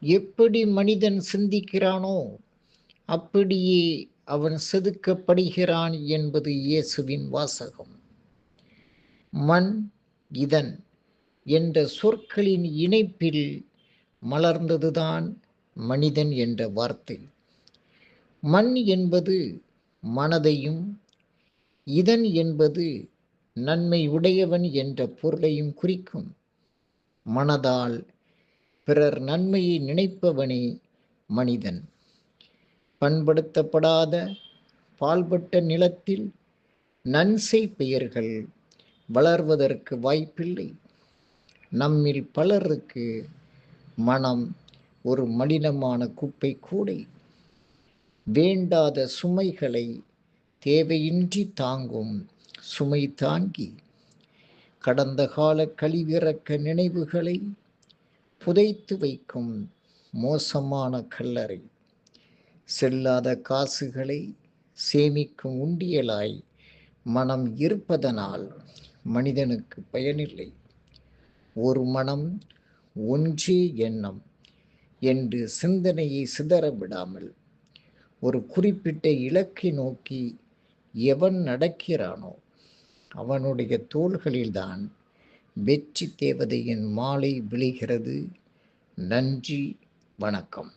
எப்படி மனிதன் சிந்திக்கிறானோ அப்படியே அவன் செதுக்கப்படுகிறான் என்பது இயேசுவின் வாசகம். மண், இதன் என்ற சொற்களின் இணைப்பில் மலர்ந்ததுதான் மனிதன் என்ற வார்த்தை. மண் என்பது மனதையும், இதன் என்பது நன்மை உடையவன் என்ற பொருளையும் குறிக்கும். மனதால் பிறர் நன்மையை நினைப்பவனே மனிதன். பண்படுத்தப்படாத பாழ்பட்ட நிலத்தில் நன்செய் பெயர்கள் வளர்வதற்கு வாய்ப்பில்லை. நம்மில் பலருக்கு மனம் ஒரு மலினமான குப்பை கூடை. வேண்டாத சுமைகளை தேவையின்றி தாங்கும் சுமை தாங்கி, கடந்த கால கழிவிறக்க நினைவுகளை புதைத்து வைக்கும் மோசமான கல்லறை. செல்லாத காசுகளை சேமிக்கும் உண்டியலாய் மனம் இருப்பதனால் மனிதனுக்கு பயனில்லை. ஒரு மனம் ஒன்றே எண்ணம் என்று சிந்தனையை சிதற விடாமல் ஒரு குறிப்பிட்ட இலக்கை நோக்கி எவன் நடக்கிறானோ அவனுடைய தோள்களில்தான் வெற்றி தேவதையின் மாலை விழுகிறது. நன்றி, வணக்கம்.